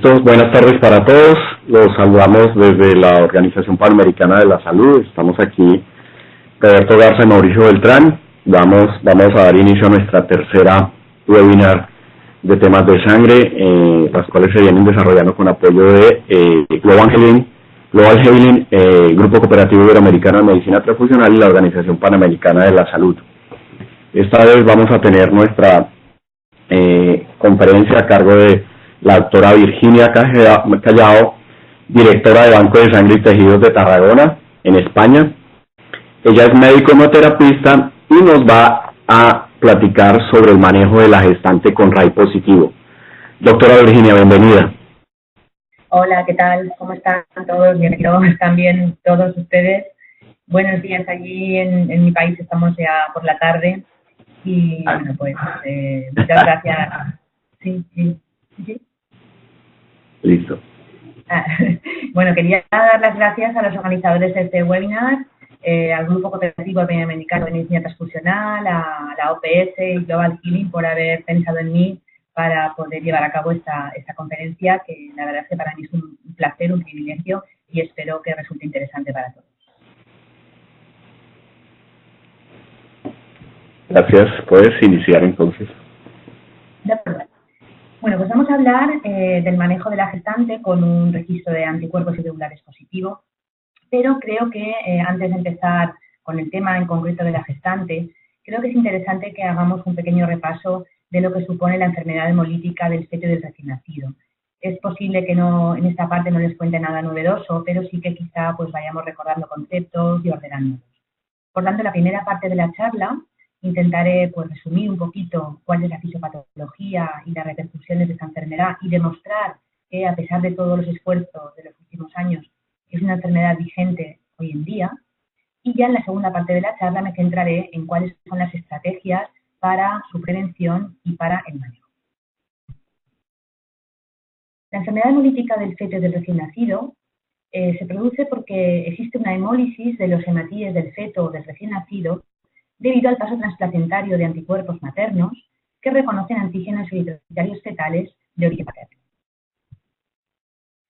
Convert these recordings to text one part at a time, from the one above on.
Listos, buenas tardes para todos. Los saludamos desde la Organización Panamericana de la Salud. Estamos aquí, Roberto Garza y Mauricio Beltrán. Vamos a dar inicio a nuestra tercera webinar de temas de sangre, las cuales se vienen desarrollando con apoyo de Global Healing, Grupo Cooperativo Iberoamericano de Medicina Transfusional y la Organización Panamericana de la Salud. Esta vez vamos a tener nuestra conferencia a cargo de la doctora Virginia Callao, directora de Banco de Sangre y Tejidos de Tarragona, en España. Ella es médico hemoterapista y nos va a platicar sobre el manejo de la gestante con RAI positivo. Doctora Virginia, bienvenida. Hola, ¿qué tal? ¿Cómo están todos? Bienvenidos también todos ustedes. Buenos días, allí en mi país estamos ya por la tarde y bueno, pues muchas gracias. Sí. Listo. Bueno, quería dar las gracias a los organizadores de este webinar, al Grupo Cooperativo Iberoamericano de Medicina Transfusional, a la OPS y Global Healing por haber pensado en mí para poder llevar a cabo esta conferencia, que la verdad es que para mí es un placer, un privilegio y espero que resulte interesante para todos. Gracias. Puedes iniciar entonces. De acuerdo. Bueno, pues vamos a hablar del manejo de la gestante con un registro de anticuerpos irregulares positivo, pero creo que antes de empezar con el tema en concreto de la gestante, creo que es interesante que hagamos un pequeño repaso de lo que supone la enfermedad hemolítica del feto y del recién nacido. Es posible que en esta parte no les cuente nada novedoso, pero sí que quizá pues vayamos recordando conceptos y ordenándolos. Por tanto, la primera parte de la charla intentaré pues resumir un poquito cuál es la fisiopatología y las repercusiones de esta enfermedad y demostrar que a pesar de todos los esfuerzos de los últimos años es una enfermedad vigente hoy en día. Y ya en la segunda parte de la charla me centraré en cuáles son las estrategias para su prevención y para el manejo. La enfermedad hemolítica del feto y del recién nacido se produce porque existe una hemólisis de los hematíes del feto o del recién nacido debido al paso transplacentario de anticuerpos maternos que reconocen antígenos hereditarios fetales de origen materno.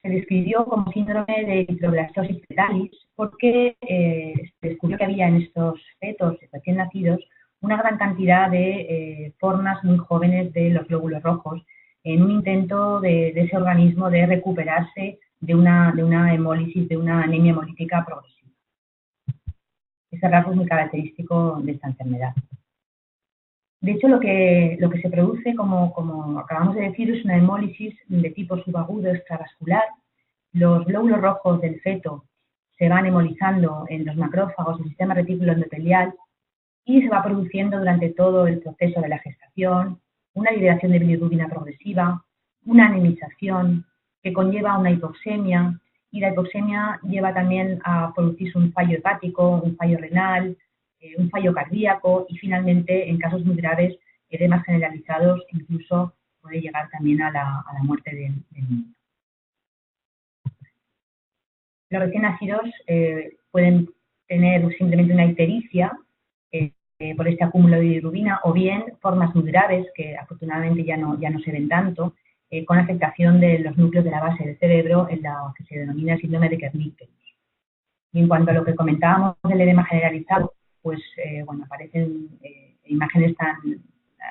Se describió como síndrome de eritroblastosis fetalis porque se descubrió que había en estos fetos recién nacidos una gran cantidad de formas muy jóvenes de los glóbulos rojos en un intento de ese organismo de recuperarse de una hemólisis, de una anemia hemolítica progresiva. Ese rasgo es muy característico de esta enfermedad. De hecho, lo que se produce, como acabamos de decir, es una hemólisis de tipo subagudo extravascular. Los glóbulos rojos del feto se van hemolizando en los macrófagos del sistema retículo endotelial y se va produciendo durante todo el proceso de la gestación una liberación de bilirrubina progresiva, una anemización que conlleva una hipoxemia, y la hipoxemia lleva también a producirse un fallo hepático, un fallo renal, un fallo cardíaco y finalmente, en casos muy graves, edemas generalizados, incluso puede llegar también a la muerte del niño. Los recién nacidos pueden tener simplemente una ictericia por este acúmulo de bilirrubina o bien formas muy graves que afortunadamente ya no se ven tanto, con afectación de los núcleos de la base del cerebro en la que se denomina el síndrome de Kernicterus. Y en cuanto a lo que comentábamos del edema generalizado, pues bueno, aparecen imágenes tan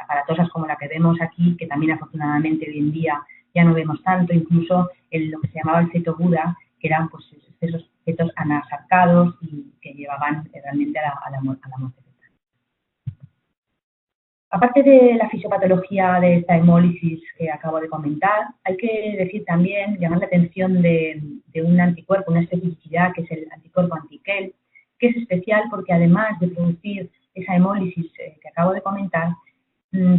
aparatosas como la que vemos aquí, que también afortunadamente hoy en día ya no vemos tanto, incluso en lo que se llamaba el feto Buda, que eran pues esos fetos anasarcados y que llevaban realmente a la muerte. Aparte de la fisiopatología de esta hemólisis que acabo de comentar, hay que decir también, llamar la atención de un anticuerpo, una especificidad que es el anticuerpo anti-KEL, que es especial porque además de producir esa hemólisis que acabo de comentar,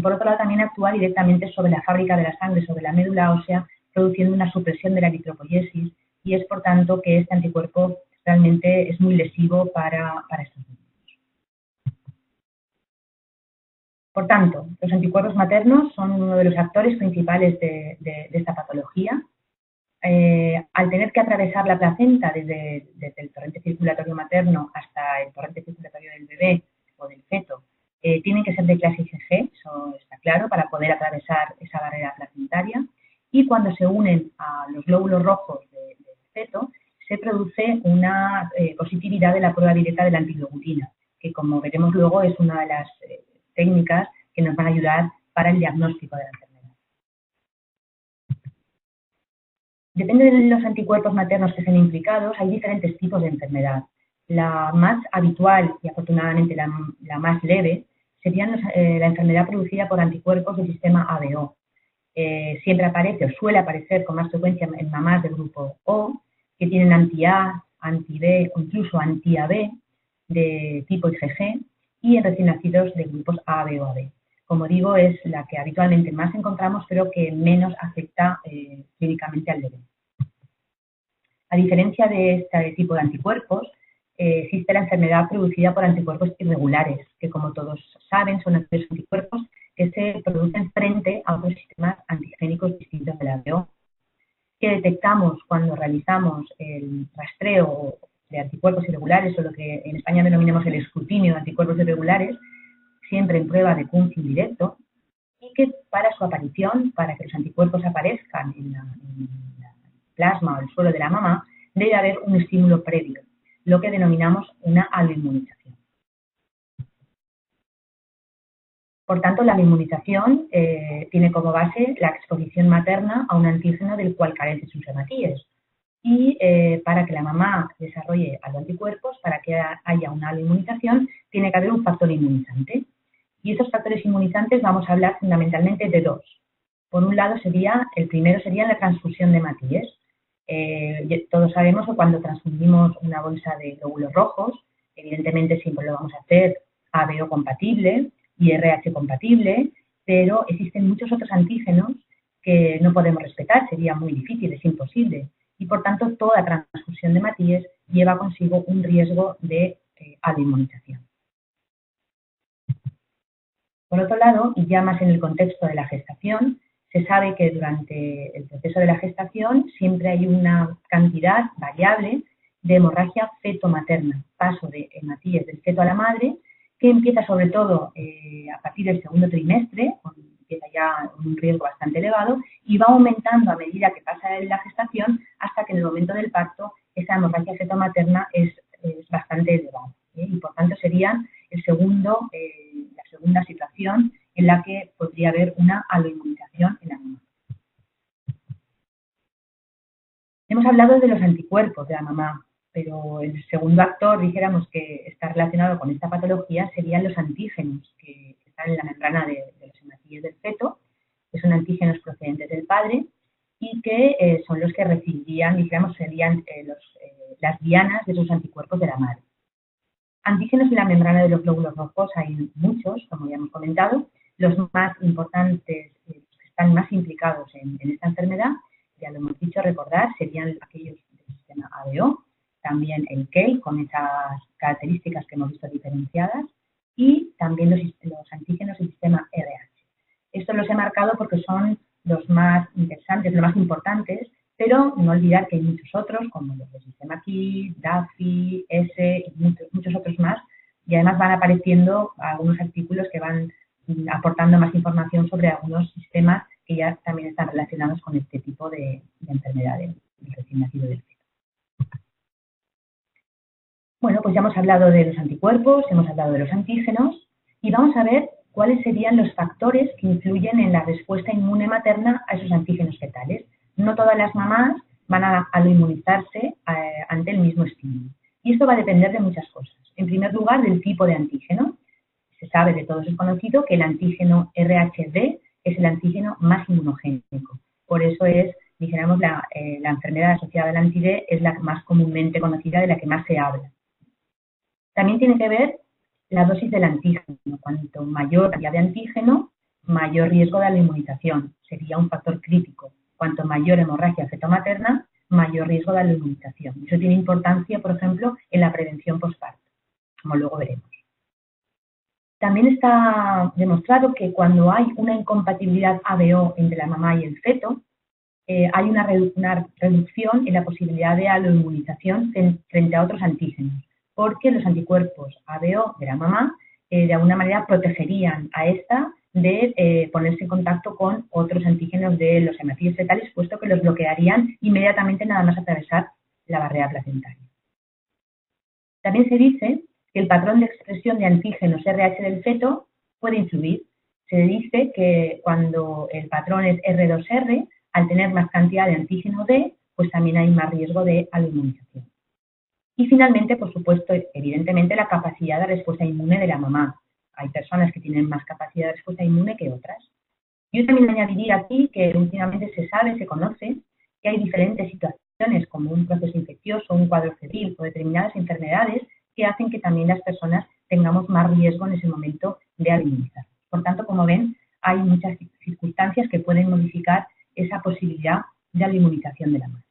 por otro lado también actúa directamente sobre la fábrica de la sangre, sobre la médula ósea, produciendo una supresión de la eritropoiesis y es por tanto que este anticuerpo realmente es muy lesivo para estos niños. Por tanto, los anticuerpos maternos son uno de los actores principales de esta patología. Al tener que atravesar la placenta desde el torrente circulatorio materno hasta el torrente circulatorio del bebé o del feto, tienen que ser de clase IgG, eso está claro, para poder atravesar esa barrera placentaria. y cuando se unen a los glóbulos rojos del feto, se produce una positividad de la prueba directa de la antiglobulina, que como veremos luego es una de las técnicas que nos van a ayudar para el diagnóstico de la enfermedad. Depende de los anticuerpos maternos que sean implicados, hay diferentes tipos de enfermedad. La más habitual y afortunadamente la más leve sería la enfermedad producida por anticuerpos del sistema ABO. Siempre aparece o suele aparecer con más frecuencia en mamás de grupo O, que tienen anti-A, anti-B o incluso anti-AB de tipo IgG, y en recién nacidos de grupos AB o AB. Como digo, es la que habitualmente más encontramos, pero que menos afecta clínicamente al bebé. A diferencia de este tipo de anticuerpos, existe la enfermedad producida por anticuerpos irregulares, que como todos saben son aquellos anticuerpos que se producen frente a otros sistemas antigénicos distintos del ABO, que detectamos cuando realizamos el rastreo de anticuerpos irregulares, o lo que en España denominamos el escrutinio de anticuerpos irregulares, siempre en prueba de Kunz indirecto, y que para su aparición, para que los anticuerpos aparezcan en la plasma o el suelo de la mamá, debe haber un estímulo previo, lo que denominamos una aloinmunización. Por tanto, la aloinmunización tiene como base la exposición materna a un antígeno del cual carece sus hematíes. Y para que la mamá desarrolle los anticuerpos, para que haya una aloinmunización, tiene que haber un factor inmunizante. Y esos factores inmunizantes vamos a hablar fundamentalmente de dos. Por un lado, el primero sería la transfusión de hematíes. Todos sabemos que cuando transfundimos una bolsa de glóbulos rojos, evidentemente siempre lo vamos a hacer ABO compatible y RH compatible, pero existen muchos otros antígenos que no podemos respetar, sería muy difícil, es imposible. Y por tanto, toda transfusión de hematíes lleva consigo un riesgo de aloinmunización. Por otro lado, y ya más en el contexto de la gestación, se sabe que durante el proceso de la gestación siempre hay una cantidad variable de hemorragia feto-materna, paso de hematíes del feto a la madre, que empieza sobre todo a partir del segundo trimestre, empieza ya un riesgo bastante elevado, y va aumentando a medida que pasa la gestación hasta que en el momento del parto esa hemorragia feto-materna es bastante elevada. Y por tanto sería la segunda situación en la que podría haber una aloinmunización en la mamá. Hemos hablado de los anticuerpos de la mamá, pero el segundo actor, dijéramos, que está relacionado con esta patología serían los antígenos que están en la membrana de los hematíes del feto, que son antígenos procedentes del padre y que son los que recibirían, dijéramos, serían las dianas de esos anticuerpos de la madre. Antígenos en la membrana de los glóbulos rojos hay muchos, como ya hemos comentado. Los más importantes, los que están más implicados en esta enfermedad, ya lo hemos dicho, recordar, serían aquellos del sistema ABO, también el KEL, con esas características que hemos visto diferenciadas, y también los antígenos del sistema RH. Estos los he marcado porque son los más interesantes, los más importantes, pero no olvidar que hay muchos otros, como los del sistema KIT, DAFI, S y muchos otros más, y además van apareciendo algunos artículos que van aportando más información sobre algunos sistemas que ya también están relacionados con este tipo de enfermedades del recién nacido del feto. Bueno, pues ya hemos hablado de los anticuerpos, hemos hablado de los antígenos y vamos a ver cuáles serían los factores que influyen en la respuesta inmune materna a esos antígenos fetales. No todas las mamás van a aloinmunizarse ante el mismo estímulo. Y esto va a depender de muchas cosas. En primer lugar, del tipo de antígeno. Se sabe, de todos es conocido, que el antígeno RHD es el antígeno más inmunogénico. Por eso es, dijéramos, la enfermedad asociada al anti-D es la más comúnmente conocida, de la que más se habla. También tiene que ver la dosis del antígeno. Cuanto mayor cantidad de antígeno, mayor riesgo de aloinmunización. Sería un factor crítico. Cuanto mayor hemorragia fetomaterna, mayor riesgo de aloinmunización. Eso tiene importancia, por ejemplo, en la prevención postparto, como luego veremos. También está demostrado que cuando hay una incompatibilidad ABO entre la mamá y el feto, hay una reducción en la posibilidad de aloinmunización frente a otros antígenos, porque los anticuerpos ABO de la mamá de alguna manera protegerían a esta de ponerse en contacto con otros antígenos de los hematíes fetales, puesto que los bloquearían inmediatamente nada más atravesar la barrera placentaria. También se dice que el patrón de expresión de antígenos RH del feto puede influir. Se dice que cuando el patrón es R2R, al tener más cantidad de antígeno D, pues también hay más riesgo de aloinmunización. Y finalmente, por supuesto, evidentemente, la capacidad de respuesta inmune de la mamá. Hay personas que tienen más capacidad de respuesta inmune que otras. Yo también añadiría aquí que últimamente se sabe, se conoce, que hay diferentes situaciones como un proceso infeccioso, un cuadro febril o determinadas enfermedades que hacen que también las personas tengamos más riesgo en ese momento de aloinmunizar. Por tanto, como ven, hay muchas circunstancias que pueden modificar esa posibilidad de aloinmunización de la madre.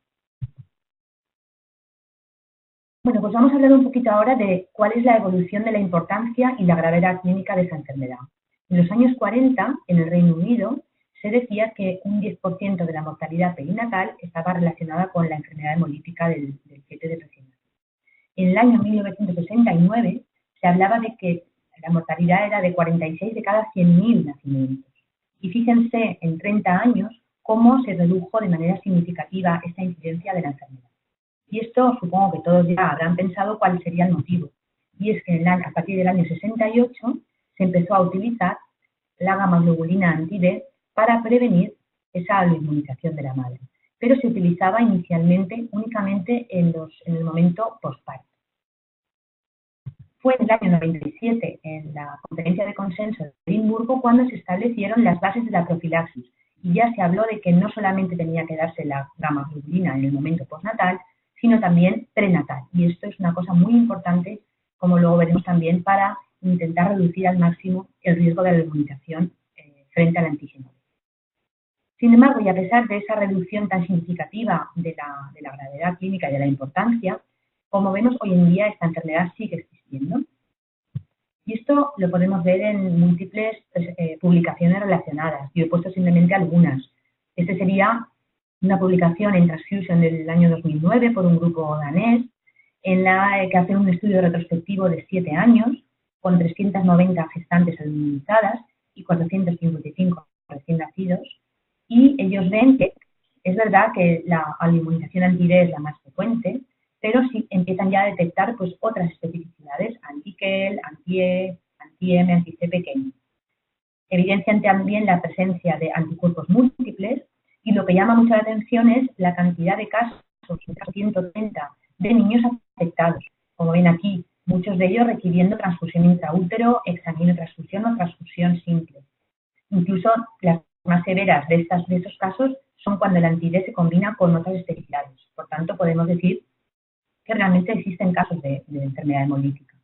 Bueno, pues vamos a hablar un poquito ahora de cuál es la evolución de la importancia y la gravedad clínica de esa enfermedad. En los años 40, en el Reino Unido, se decía que un 10% de la mortalidad perinatal estaba relacionada con la enfermedad hemolítica del feto de recién nacido. En el año 1969 se hablaba de que la mortalidad era de 46 de cada 100.000 nacimientos. Y fíjense en 30 años cómo se redujo de manera significativa esta incidencia de la enfermedad. Y esto supongo que todos ya habrán pensado cuál sería el motivo. Y es que a partir del año 68 se empezó a utilizar la gamma-globulina anti-D para prevenir esa aloinmunización de la madre. Pero se utilizaba inicialmente únicamente en el momento postparto. Fue en el año 97, en la Conferencia de Consenso de Edimburgo, cuando se establecieron las bases de la profilaxis. Y ya se habló de que no solamente tenía que darse la gamma-globulina en el momento postnatal, sino también prenatal. Y esto es una cosa muy importante, como luego veremos también, para intentar reducir al máximo el riesgo de la aloinmunización frente al antígeno. Sin embargo, y a pesar de esa reducción tan significativa de la gravedad clínica y de la importancia, como vemos, hoy en día esta enfermedad sigue existiendo. Y esto lo podemos ver en múltiples publicaciones relacionadas. Yo he puesto simplemente algunas. Este sería una publicación en Transfusion del año 2009 por un grupo danés, en la que hacen un estudio retrospectivo de 7 años, con 390 gestantes aloinmunizadas y 455 recién nacidos, y ellos ven que es verdad que la aloinmunización anti-D es la más frecuente, pero sí empiezan ya a detectar pues otras especificidades, anti-KEL, anti-E, anti-M, anti-C pequeño. Evidencian también la presencia de anticuerpos múltiples, y lo que llama mucho la atención es la cantidad de casos, 130, de niños afectados. Como ven aquí, muchos de ellos requiriendo transfusión intraútero, hexaminotransfusión o transfusión simple. Incluso las más severas de estos casos son cuando el anti-D se combina con otras especificidades. Por tanto, podemos decir que realmente existen casos de enfermedad hemolítica.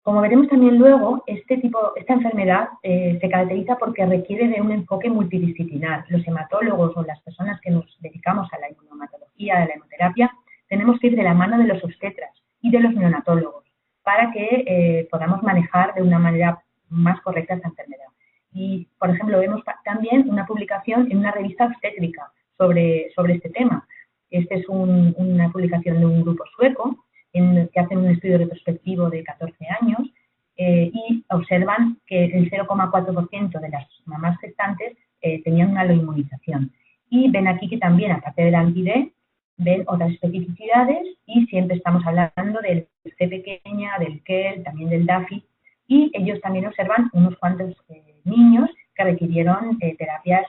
Como veremos también luego, esta enfermedad se caracteriza porque requiere de un enfoque multidisciplinar. Los hematólogos o las personas que nos dedicamos a la inmunohematología, a la hemoterapia, tenemos que ir de la mano de los obstetras y de los neonatólogos para que podamos manejar de una manera más correcta esta enfermedad. Y, por ejemplo, vemos también una publicación en una revista obstétrica sobre este tema. Esta es una publicación de un grupo sueco que hacen un estudio retrospectivo de 14 años y observan que el 0,4% de las mamás gestantes tenían una aloinmunización. Y ven aquí que también, aparte del anti-D, ven otras especificidades y siempre estamos hablando del C pequeña, del KEL, también del DAFI, y ellos también observan unos cuantos niños que requirieron terapias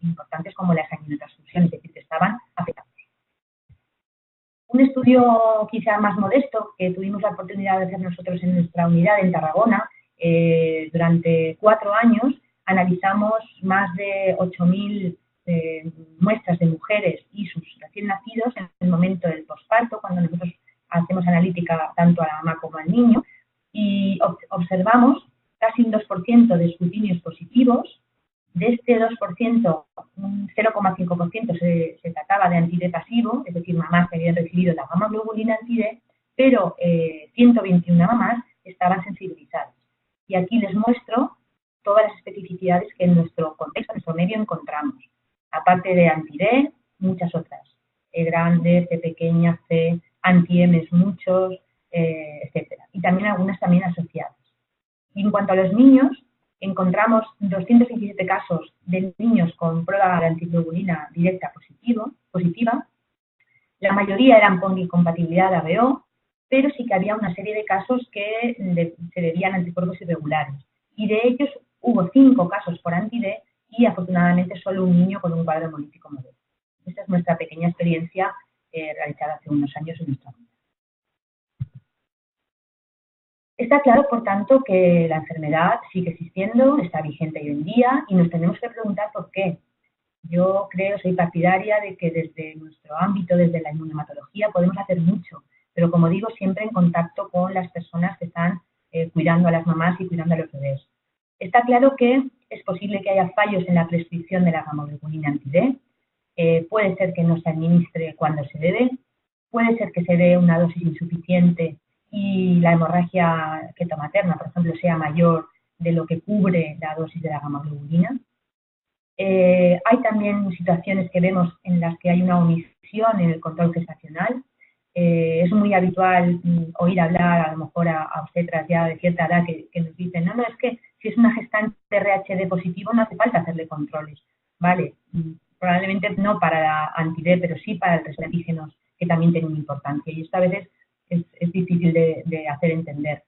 importantes como la hexaminotransfusión, es decir, que estaban afectados. Un estudio quizá más modesto que tuvimos la oportunidad de hacer nosotros en nuestra unidad en Tarragona, durante 4 años analizamos más de 8.000 muestras de mujeres y sus recién nacidos en el momento del posparto, cuando nosotros hacemos analítica tanto a la mamá como al niño, y observamos casi un 2% de escrutinios positivos. De este 2%, un 0,5% se trataba de anti-D pasivo, es decir, mamás que habían recibido la gamma-globulina anti-D, pero 121 mamás estaban sensibilizadas. Y aquí les muestro todas las especificidades que en nuestro contexto, en nuestro medio encontramos. Aparte de anti-D, muchas otras. E grande, C pequeña, C, anti-M muchos, etcétera. Y también algunas también asociadas. Y en cuanto a los niños, encontramos 217 casos de niños con prueba de antiglobulina directa positiva. La mayoría eran por incompatibilidad de ABO, pero sí que había una serie de casos que se debían a anticuerpos irregulares. Y de ellos hubo 5 casos por anti-D y afortunadamente solo un niño con un cuadro hemolítico modelo. Esta es nuestra pequeña experiencia realizada hace unos años en nuestra vida. Está claro, por tanto, que la enfermedad sigue existiendo, está vigente hoy en día y nos tenemos que preguntar por qué. Yo soy partidaria de que desde nuestro ámbito, desde la inmunohematología, podemos hacer mucho, pero como digo, siempre en contacto con las personas que están cuidando a las mamás y cuidando a los bebés. Está claro que es posible que haya fallos en la prescripción de la gamoglobulina anti-D, puede ser que no se administre cuando se debe, puede ser que se dé una dosis insuficiente y la hemorragia fetomaterna, por ejemplo, sea mayor de lo que cubre la dosis de la gamoglobulina. Hay también situaciones que vemos en las que hay una omisión en el control gestacional. Es muy habitual oír hablar a lo mejor a obstetras ya de cierta edad que nos dicen, no, es que si es una gestante RHD positivo no hace falta hacerle controles. Vale, probablemente no para la anti-D, pero sí para el resto de antígenos que también tienen importancia. Y esto a veces es difícil de hacer entender.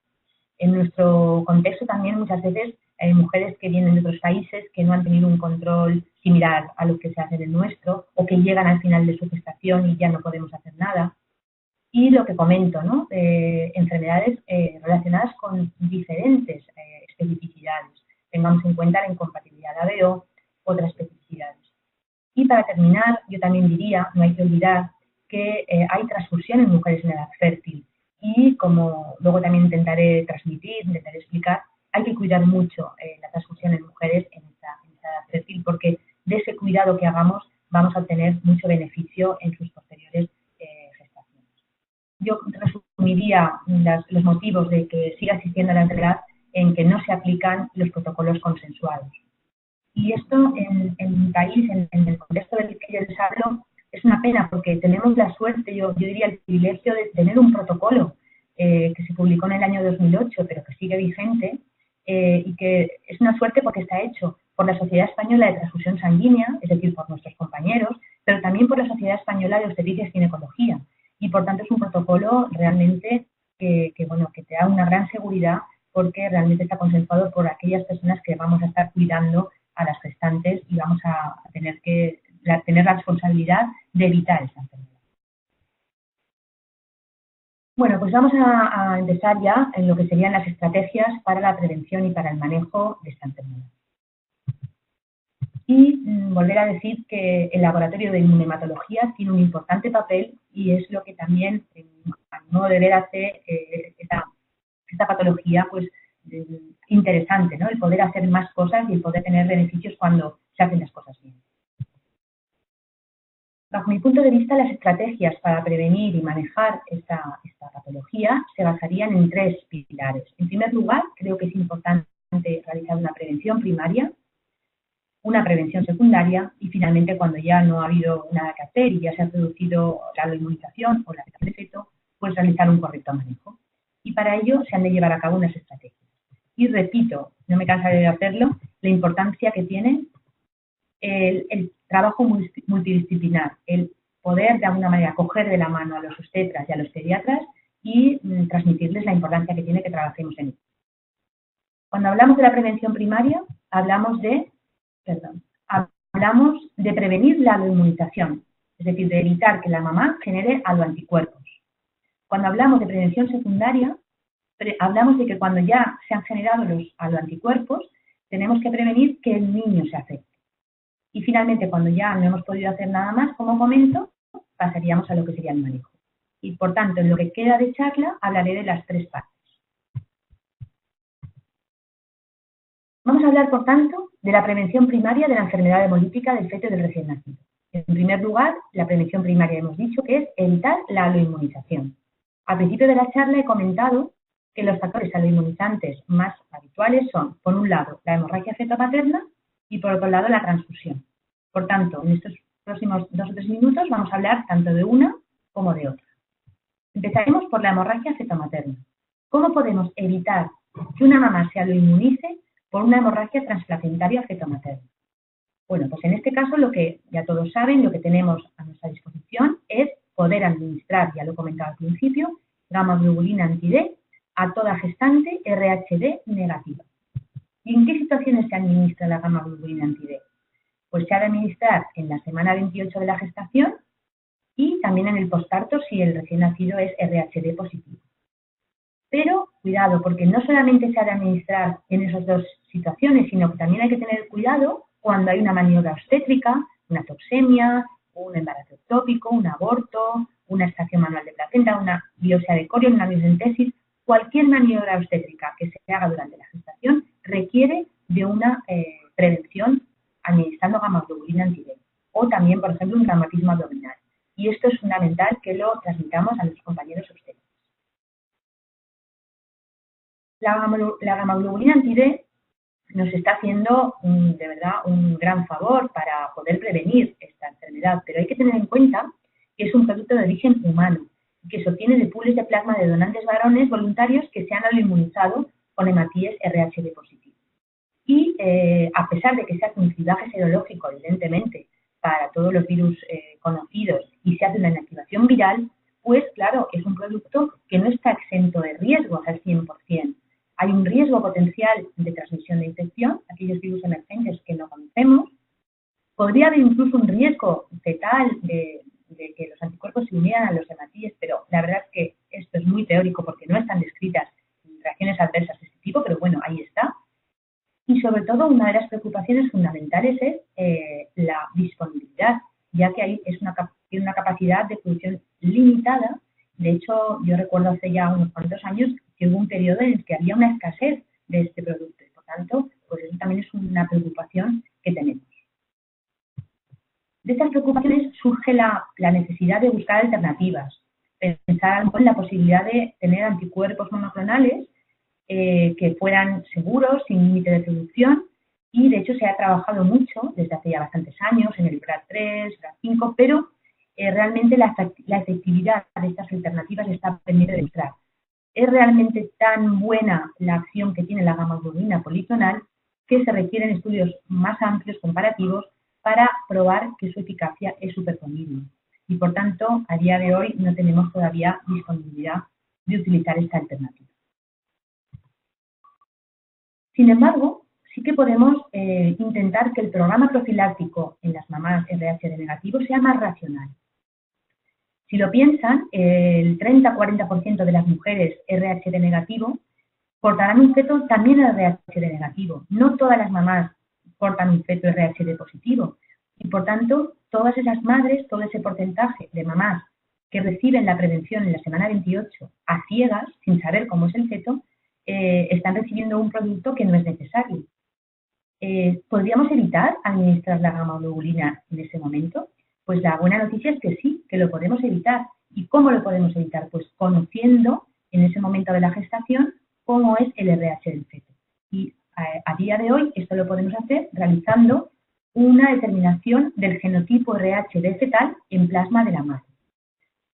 En nuestro contexto también muchas veces hay mujeres que vienen de otros países que no han tenido un control similar a lo que se hace en el nuestro o que llegan al final de su gestación y ya no podemos hacer nada. Y lo que comento, ¿no? Enfermedades relacionadas con diferentes especificidades. Tengamos en cuenta la incompatibilidad de ABO, otras especificidades. Y para terminar, yo también diría, no hay que olvidar que hay transfusión en mujeres en edad fértil y como luego también intentaré explicar, hay que cuidar mucho la transfusión en mujeres en esta edad fértil porque de ese cuidado que hagamos vamos a obtener mucho beneficio en sus posteriores gestaciones. Yo resumiría los motivos de que siga existiendo la enfermedad en que no se aplican los protocolos consensuados. Y esto en mi país, en el contexto del que yo les hablo, es una pena porque tenemos la suerte, yo diría el privilegio de tener un protocolo que se publicó en el año 2008, pero que sigue vigente y que es una suerte porque está hecho por la Sociedad Española de Transfusión Sanguínea, es decir, por nuestros compañeros, pero también por la Sociedad Española de Obstetricia y Ginecología. Y por tanto es un protocolo realmente que te da una gran seguridad porque realmente está consensuado por aquellas personas que vamos a estar cuidando a las gestantes y vamos a tener la responsabilidad de evitar esta enfermedad. Bueno, pues vamos a empezar ya en lo que serían las estrategias para la prevención y para el manejo de esta enfermedad. Y volver a decir que el laboratorio de inmunohematología tiene un importante papel y es lo que también, a mi modo de ver, hace esta patología pues interesante, ¿no? El poder hacer más cosas y el poder tener beneficios cuando se hacen las cosas bien. Bajo mi punto de vista, las estrategias para prevenir y manejar esta patología se basarían en 3 pilares. En primer lugar, creo que es importante realizar una prevención primaria, una prevención secundaria y finalmente cuando ya no ha habido nada que hacer y ya se ha producido la inmunización o la de feto, pues realizar un correcto manejo. Y para ello se han de llevar a cabo unas estrategias. Y repito, no me cansaré de hacerlo, la importancia que tiene el trabajo multidisciplinar, el poder de alguna manera coger de la mano a los obstetras y a los pediatras y transmitirles la importancia que tiene que trabajemos en ello. Cuando hablamos de la prevención primaria, hablamos de prevenir la aloinmunización, es decir, de evitar que la mamá genere aloanticuerpos. Cuando hablamos de prevención secundaria, hablamos de que cuando ya se han generado los aloanticuerpos, tenemos que prevenir que el niño se afecte. Y finalmente, cuando ya no hemos podido hacer nada más, como comento, pasaríamos a lo que sería el manejo. Y por tanto, en lo que queda de charla, hablaré de las 3 partes. Vamos a hablar, por tanto, de la prevención primaria de la enfermedad hemolítica del feto y del recién nacido. En primer lugar, la prevención primaria hemos dicho que es evitar la aloinmunización. Al principio de la charla he comentado que los factores aloinmunizantes más habituales son, por un lado, la hemorragia fetomaterna y por otro lado, la transfusión. Por tanto, en estos próximos 2 o 3 minutos vamos a hablar tanto de una como de otra. Empezaremos por la hemorragia fetomaterna. ¿Cómo podemos evitar que una mamá se aloinmunice por una hemorragia transplacentaria feto-materna. Bueno, pues en este caso lo que ya todos saben, lo que tenemos a nuestra disposición es poder administrar, ya lo he comentado al principio, gamma-globulina anti-D a toda gestante RHD negativa. ¿Y en qué situaciones se administra la gamma-globulina anti-D? Pues se ha de administrar en la semana 28 de la gestación y también en el posparto si el recién nacido es RHD positivo. Pero cuidado, porque no solamente se ha de administrar en esas dos situaciones, sino que también hay que tener cuidado cuando hay una maniobra obstétrica, una toxemia, un embarazo ectópico, un aborto, una extracción manual de placenta, una biopsia de corion, una miocentesis. Cualquier maniobra obstétrica que se haga durante la gestación requiere de una prevención administrando gamma-globulina anti-D o también, por ejemplo, un traumatismo abdominal. Y esto es fundamental que lo transmitamos a nuestros compañeros obstétricos. La gamma-globulina anti-D nos está haciendo de verdad un gran favor para poder prevenir esta enfermedad, pero hay que tener en cuenta que es un producto de origen humano, que se obtiene de pools de plasma de donantes varones voluntarios que se han aloinmunizado con hematíes RHD positivo. Y a pesar de que se hace un cribaje serológico, evidentemente, para todos los virus conocidos y se hace una inactivación viral, pues claro, es un producto que no está exento de riesgos al 100%. Hay un riesgo potencial de transmisión de infección, aquellos virus emergentes que no conocemos. Podría haber incluso un riesgo fetal de que los anticuerpos se unieran a los hematíes, pero la verdad es que esto es muy teórico porque no están descritas reacciones adversas de este tipo, pero bueno, ahí está. Y sobre todo, una de las preocupaciones fundamentales es la disponibilidad, ya que ahí tiene una capacidad de producción limitada. De hecho, yo recuerdo hace ya unos cuantos años que hubo un periodo en el que había una escasez de este producto. Y por tanto, pues eso también es una preocupación que tenemos. De estas preocupaciones surge la necesidad de buscar alternativas, pensar en la posibilidad de tener anticuerpos monoclonales que fueran seguros, sin límite de producción, y de hecho se ha trabajado mucho desde hace ya bastantes años en el BRAF3, BRAF5, pero realmente la efectividad de estas alternativas está pendiente de demostrar. Es realmente tan buena la acción que tiene la gamma-globulina policlonal que se requieren estudios más amplios, comparativos, para probar que su eficacia es superponible. Y por tanto, a día de hoy no tenemos todavía disponibilidad de utilizar esta alternativa. Sin embargo, sí que podemos intentar que el programa profiláctico en las mamás RHD negativo sea más racional. Si lo piensan, el 30-40% de las mujeres RHD negativo portarán un feto también RHD negativo. No todas las mamás portan un feto RHD positivo. Y por tanto, todas esas madres, todo ese porcentaje de mamás que reciben la prevención en la semana 28 a ciegas, sin saber cómo es el feto, están recibiendo un producto que no es necesario. ¿Podríamos evitar administrar la gamma-globulina en ese momento? Pues la buena noticia es que sí, que lo podemos evitar. ¿Y cómo lo podemos evitar? Pues conociendo en ese momento de la gestación cómo es el RH del feto. Y a día de hoy esto lo podemos hacer realizando una determinación del genotipo RHD fetal en plasma de la madre.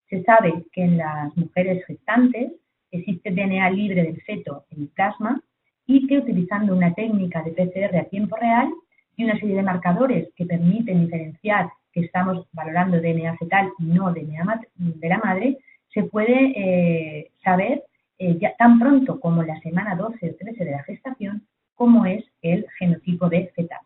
Se sabe que en las mujeres gestantes existe DNA libre del feto en el plasma y que utilizando una técnica de PCR a tiempo real y una serie de marcadores que permiten diferenciar que estamos valorando DNA fetal y no DNA de la madre, se puede saber ya tan pronto como la semana 12 o 13 de la gestación cómo es el genotipo de fetal.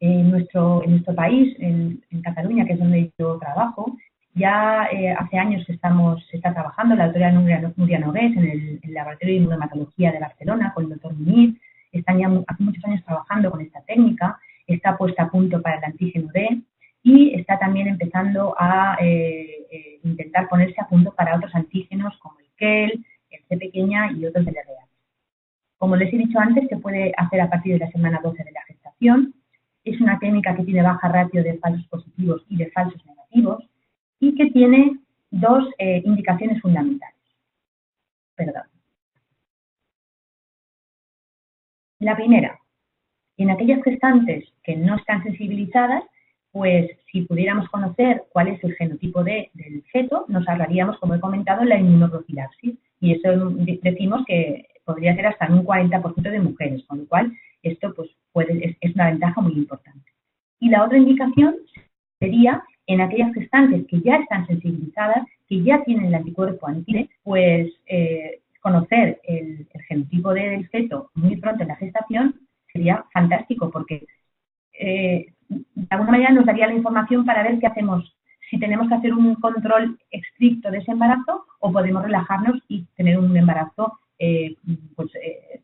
En nuestro país, en Cataluña, que es donde yo trabajo, ya hace años que se está trabajando, la doctora Núria Nogués en el Laboratorio de Inmunohematología de Barcelona, con el doctor Munir, están ya hace muchos años trabajando con esta técnica, está puesta a punto para el antígeno D y está también empezando a intentar ponerse a punto para otros antígenos como el KEL, el C pequeña y otros del RH. Como les he dicho antes, se puede hacer a partir de la semana 12 de la gestación. Es una técnica que tiene baja ratio de falsos positivos y de falsos negativos y que tiene dos indicaciones fundamentales. Perdón. La primera, en aquellas gestantes que no están sensibilizadas, pues si pudiéramos conocer cuál es el genotipo del feto, nos ahorraríamos, como he comentado, la inmunoprofilaxis y eso decimos que podría ser hasta en un 40% de mujeres, con lo cual esto pues es una ventaja muy importante. Y la otra indicación sería en aquellas gestantes que ya están sensibilizadas, que ya tienen el anticuerpo anti-D, pues conocer el genotipo D del feto muy pronto en la gestación sería fantástico, porque de alguna manera nos daría la información para ver qué hacemos, si tenemos que hacer un control estricto de ese embarazo o podemos relajarnos y tener un embarazo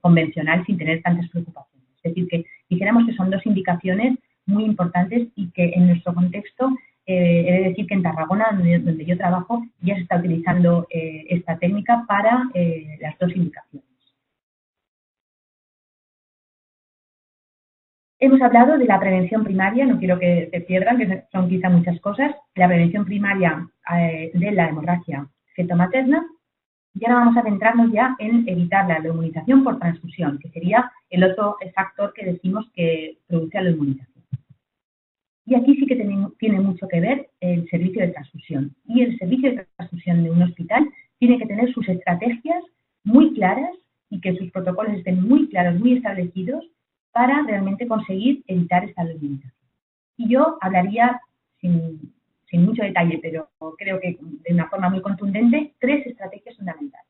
convencional sin tener tantas preocupaciones. Es decir, que dijéramos que son dos indicaciones muy importantes y que en nuestro contexto, he de decir que en Tarragona, donde yo trabajo, ya se está utilizando esta técnica para las dos indicaciones. Hemos hablado de la prevención primaria, no quiero que se pierdan, que son quizá muchas cosas. La prevención primaria de la hemorragia fetomaterna. Y ahora vamos a centrarnos ya en evitar la inmunización por transfusión, que sería el otro factor que decimos que produce la inmunización. Y aquí sí que tiene mucho que ver el servicio de transfusión. Y el servicio de transfusión de un hospital tiene que tener sus estrategias muy claras y que sus protocolos estén muy claros, muy establecidos, para realmente conseguir evitar esta inmunización. Y yo hablaría, sin mucho detalle, pero creo que de una forma muy contundente, 3 estrategias fundamentales.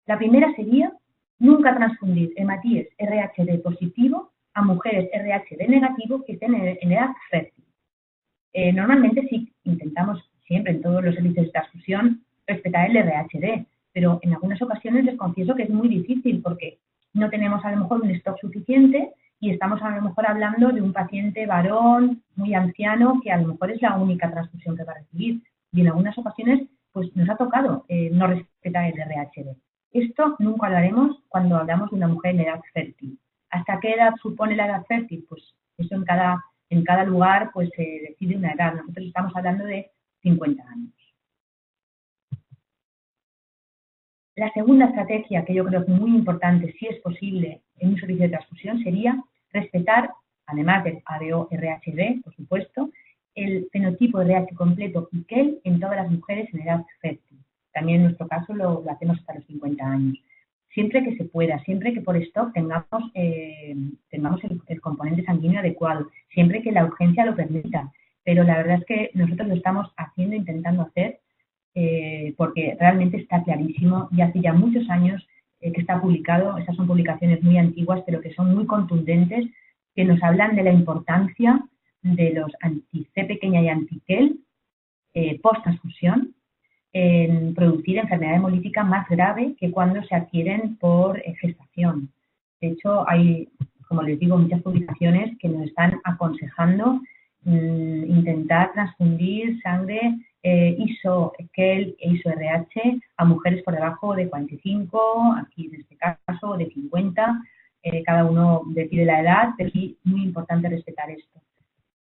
La primera sería nunca transfundir hematíes RHD positivo a mujeres RHD negativo que estén en edad fértil. Normalmente sí intentamos siempre en todos los servicios de transfusión respetar el RHD, pero en algunas ocasiones les confieso que es muy difícil porque no tenemos a lo mejor un stock suficiente y estamos a lo mejor hablando de un paciente varón muy anciano que a lo mejor es la única transfusión que va a recibir. Y en algunas ocasiones pues nos ha tocado no respetar el RHD. Esto nunca lo haremos cuando hablamos de una mujer en edad fértil. ¿Hasta qué edad supone la edad fértil? Pues eso en cada lugar pues se decide una edad. Nosotros estamos hablando de 50 años. La segunda estrategia que yo creo que es muy importante, si es posible, en un servicio de transfusión, sería respetar, además del ABO-RHD, por supuesto, el fenotipo RH completo PICEL en todas las mujeres en edad fértil. También en nuestro caso lo hacemos hasta los 50 años. Siempre que se pueda, siempre que por stock tengamos el componente sanguíneo adecuado, siempre que la urgencia lo permita. Pero la verdad es que nosotros lo estamos haciendo, intentando hacer, porque realmente está clarísimo y hace ya muchos años que está publicado. Esas son publicaciones muy antiguas, pero que son muy contundentes, que nos hablan de la importancia de los anti-C pequeña y anti-CEL post-transfusión en producir enfermedad hemolítica más grave que cuando se adquieren por gestación. De hecho, hay, como les digo, muchas publicaciones que nos están aconsejando intentar transfundir sangre ISO-CEL e ISO-RH a mujeres por debajo de 45, aquí en este caso de 50, cada uno decide la edad, pero sí muy importante respetar esto.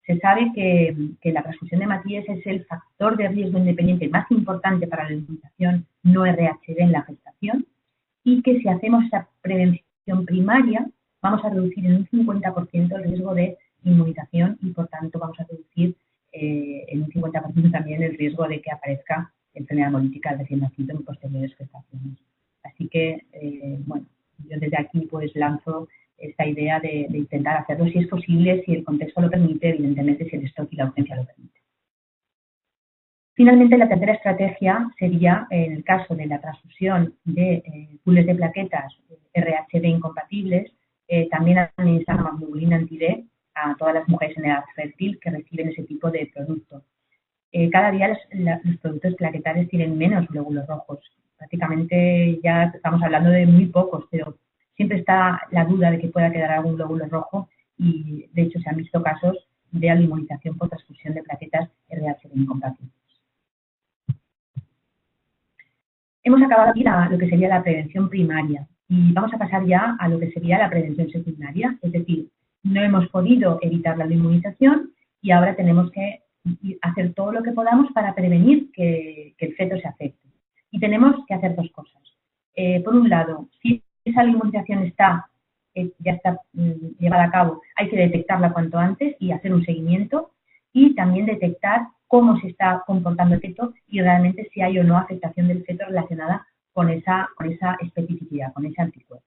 Se sabe que la transfusión de hematíes es el factor de riesgo independiente más importante para la inmunización no RHD en la gestación y que si hacemos esa prevención primaria vamos a reducir en un 50% el riesgo de inmunización y por tanto vamos a reducir en un 50% también el riesgo de que aparezca enfermedad hemolítica al recién nacido en posteriores gestaciones. Así que, bueno, yo desde aquí pues lanzo esta idea de intentar hacerlo si es posible, si el contexto lo permite, evidentemente si el stock y la urgencia lo permite. Finalmente, la tercera estrategia sería, en el caso de la transfusión de pools de plaquetas RHD incompatibles, también administrar la hemoglobina anti-D a todas las mujeres en edad fértil que reciben ese tipo de producto. Cada día los productos plaquetarios tienen menos glóbulos rojos. Prácticamente ya estamos hablando de muy pocos, pero siempre está la duda de que pueda quedar algún glóbulo rojo y, de hecho, se han visto casos de inmunización por transfusión de plaquetas RHD incompatibles. Hemos acabado aquí lo que sería la prevención primaria y vamos a pasar ya a lo que sería la prevención secundaria, es decir, no hemos podido evitar la inmunización y ahora tenemos que hacer todo lo que podamos para prevenir que el feto se afecte. Y tenemos que hacer dos cosas. Por un lado, si esa inmunización ya está llevada a cabo, hay que detectarla cuanto antes y hacer un seguimiento y también detectar cómo se está comportando el feto y realmente si hay o no afectación del feto relacionada con esa especificidad, con ese anticuerpo.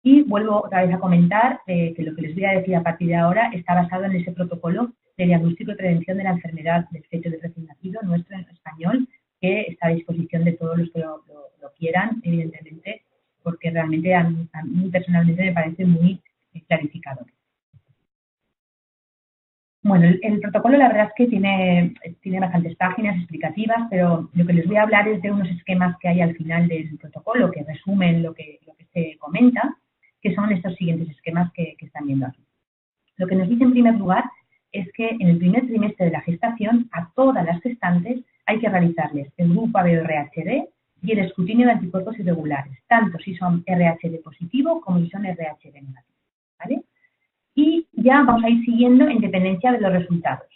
Y vuelvo otra vez a comentar que lo que les voy a decir a partir de ahora está basado en ese protocolo de diagnóstico y prevención de la enfermedad del feto del recién nacido, nuestro en español, que está a disposición de todos los que lo quieran, evidentemente, porque realmente a mí personalmente me parece muy clarificador. Bueno, el protocolo la verdad es que tiene bastantes páginas explicativas, pero lo que les voy a hablar es de unos esquemas que hay al final del protocolo que resumen lo que se comenta, que son estos siguientes esquemas que están viendo aquí. Lo que nos dice en primer lugar es que en el primer trimestre de la gestación a todas las gestantes hay que realizarles el grupo ABO-RHD y el escrutinio de anticuerpos irregulares, tanto si son RHD positivo como si son RHD negativo, ¿vale? Y ya vamos a ir siguiendo en dependencia de los resultados.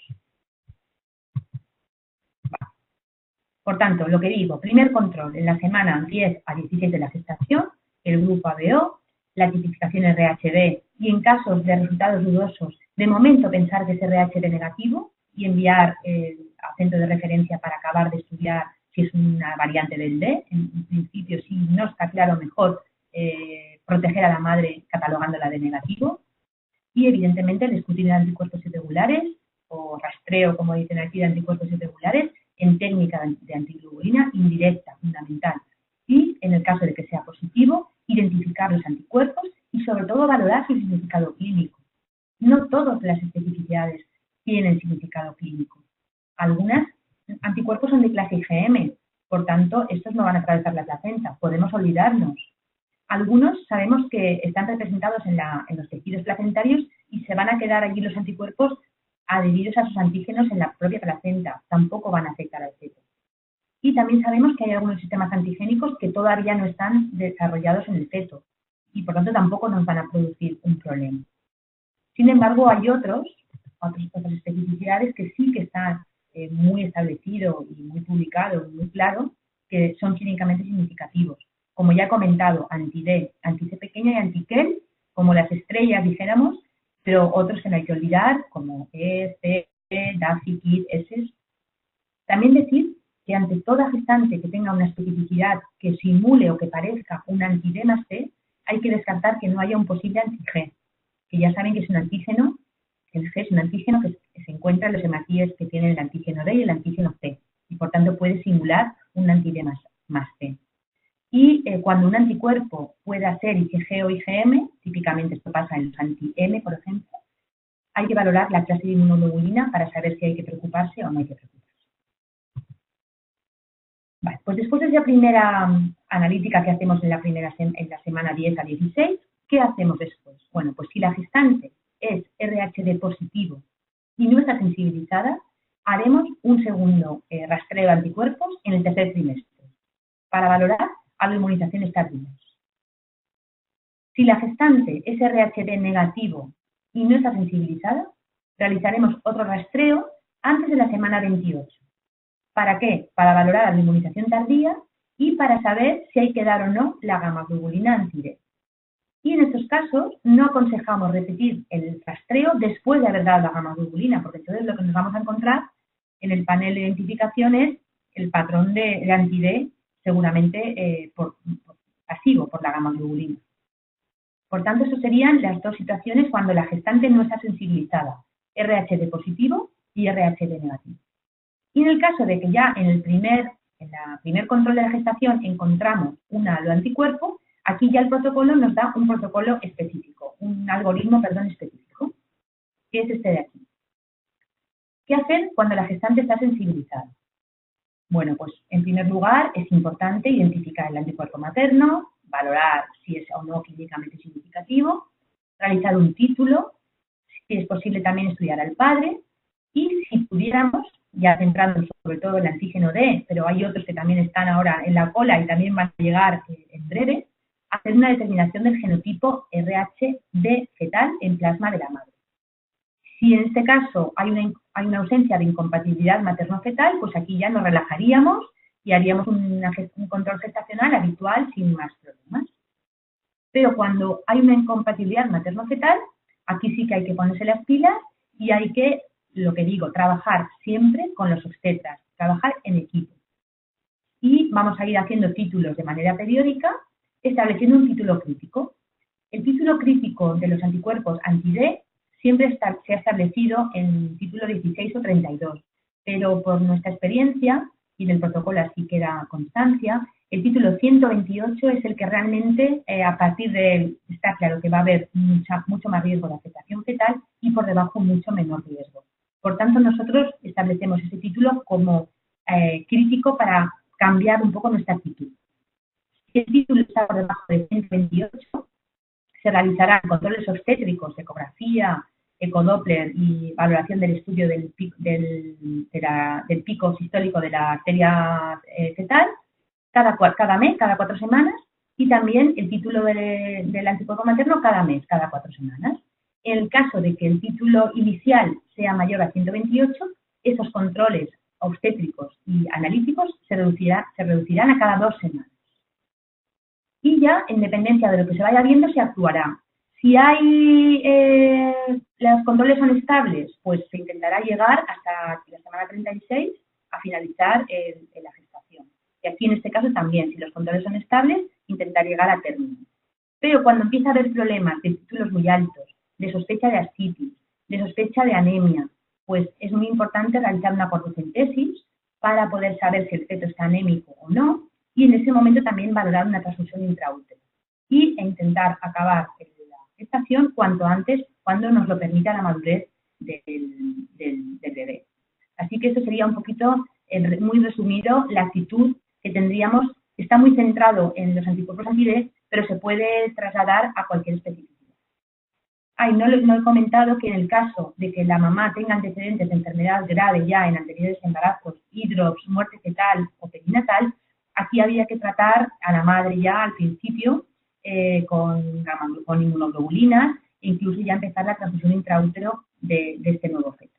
Por tanto, lo que digo, primer control en la semana 10 a 16 de la gestación, el grupo ABO, la tipificación RHD y en casos de resultados dudosos, de momento pensar que es RHD negativo y enviar a centro de referencia para acabar de estudiar si es una variante del D. En principio, si no está claro, mejor proteger a la madre catalogándola de negativo. Y evidentemente el escrutinio de anticuerpos irregulares o rastreo, como dicen aquí, de anticuerpos irregulares en técnica de antiglobulina indirecta, fundamental. Y en el caso de que sea positivo, identificar los anticuerpos y sobre todo valorar su significado clínico. No todas las especificidades tienen significado clínico. Algunas anticuerpos son de clase IgM, por tanto, estos no van a atravesar la placenta, podemos olvidarnos. Algunos sabemos que están representados en los tejidos placentarios y se van a quedar allí los anticuerpos adheridos a sus antígenos en la propia placenta, tampoco van a afectar al feto. Y también sabemos que hay algunos sistemas antigénicos que todavía no están desarrollados en el feto y por tanto tampoco nos van a producir un problema. Sin embargo, hay otras especificidades que sí que están muy establecido y muy publicado y muy claro, que son clínicamente significativos. Como ya he comentado, anti-D, anti-C pequeña y anti-KEL, como las estrellas, dijéramos, pero otros que no hay que olvidar, como E, C, DAFI, KIT, S. También decir que ante toda gestante que tenga una especificidad que simule o que parezca un anti-D más C, hay que descartar que no haya un posible anti-G, que ya saben que es un antígeno, el G es un antígeno que se encuentra en los hematíes que tienen el antígeno D y el antígeno C, y por tanto puede simular un anti-D más C. Y cuando un anticuerpo pueda ser IgG o IgM, típicamente esto pasa en los anti-M, por ejemplo, hay que valorar la clase de inmunoglobulina para saber si hay que preocuparse o no hay que preocuparse. Vale, pues después de esa primera analítica que hacemos en la semana 10 a 16, ¿qué hacemos después? Bueno, pues si la gestante es RHD positivo y no está sensibilizada, haremos un segundo rastreo de anticuerpos en el tercer trimestre para valorar autoinmunizaciones tardías. Si la gestante es RHD negativo y no está sensibilizada, realizaremos otro rastreo antes de la semana 28. ¿Para qué? Para valorar la inmunización tardía y para saber si hay que dar o no la gamma-globulina anti-D. Y en estos casos no aconsejamos repetir el rastreo después de haber dado la gamma-globulina, porque entonces lo que nos vamos a encontrar en el panel de identificación es el patrón de anti-D seguramente pasivo por la gamma-globulina. Por tanto, eso serían las dos situaciones cuando la gestante no está sensibilizada, RHD positivo y RHD negativo. Y en el caso de que ya en el primer control de la gestación encontramos un halo anticuerpo, aquí ya el protocolo nos da un protocolo específico, un algoritmo, específico, que es este de aquí. ¿Qué hacer cuando la gestante está sensibilizada? Bueno, pues en primer lugar es importante identificar el anticuerpo materno, valorar si es o no clínicamente significativo, realizar un título, si es posible también estudiar al padre y si pudiéramos, ya centrando sobre todo en el antígeno D, pero hay otros que también están ahora en la cola y también van a llegar en breve, hacer una determinación del genotipo RHD fetal en plasma de la madre. Si en este caso hay una ausencia de incompatibilidad materno-fetal, pues aquí ya nos relajaríamos y haríamos un control gestacional habitual sin más problemas. Pero cuando hay una incompatibilidad materno-fetal, aquí sí que hay que ponerse las pilas y hay que, lo que digo, trabajar siempre con los obstetras, trabajar en equipo. y vamos a ir haciendo títulos de manera periódica, estableciendo un título crítico. El título crítico de los anticuerpos anti-D siempre se ha establecido en título 16 o 32, pero por nuestra experiencia, y en el protocolo así queda constancia, el título 128 es el que realmente, a partir de él, está claro que va a haber mucho más riesgo de afectación fetal y por debajo mucho menor riesgo. Por tanto, nosotros establecemos ese título como crítico para cambiar un poco nuestra actitud. Si el título está por debajo de 128, se realizarán controles obstétricos, ecografía, ecodoppler y valoración del estudio del pico sistólico de la arteria fetal cada mes, cada 4 semanas, y también el título del anticuerpo materno cada mes, cada 4 semanas. En el caso de que el título inicial sea mayor a 128, esos controles obstétricos y analíticos se reducirán a cada 2 semanas. Y ya, en dependencia de lo que se vaya viendo, se actuará. Si los controles son estables, pues se intentará llegar hasta la semana 36 a finalizar la gestación. Y aquí en este caso también, si los controles son estables, intentar llegar a término. Pero cuando empieza a haber problemas de títulos muy altos, de sospecha de ascitis, de sospecha de anemia, pues es muy importante realizar una portocentesis para poder saber si el feto está anémico o no, y en ese momento también valorar una transfusión intraútero e intentar acabar la gestación cuanto antes, cuando nos lo permita la madurez del bebé. Así que eso sería un poquito, muy resumido, la actitud que tendríamos. Está muy centrado en los anticuerpos anti-D, pero se puede trasladar a cualquier especificidad. No he comentado que en el caso de que la mamá tenga antecedentes de enfermedad grave ya en anteriores embarazos, hidrops, muerte fetal o perinatal, aquí había que tratar a la madre ya al principio con inmunoglobulinas e incluso ya empezar la transfusión intraútero de este nuevo feto.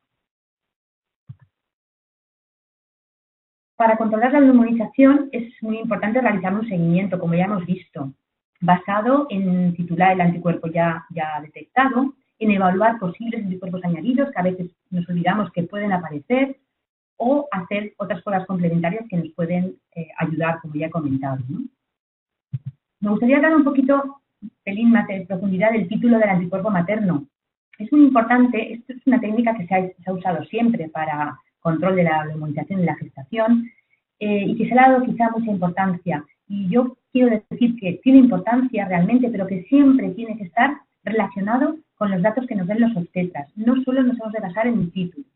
Para controlar la inmunización es muy importante realizar un seguimiento, como ya hemos visto, basado en titular el anticuerpo ya detectado, en evaluar posibles anticuerpos añadidos, que a veces nos olvidamos que pueden aparecer, o hacer otras pruebas complementarias que nos pueden ayudar, como ya he comentado, ¿no? Me gustaría hablar un pelín más de profundidad del título del anticuerpo materno. Es muy importante, esto es una técnica que se ha usado siempre para control de la inmunización y la gestación, y que se le ha dado quizá mucha importancia. Y yo quiero decir que tiene importancia realmente, pero que siempre tiene que estar relacionado con los datos que nos den los obstetras. No solo nos hemos de basar en el título.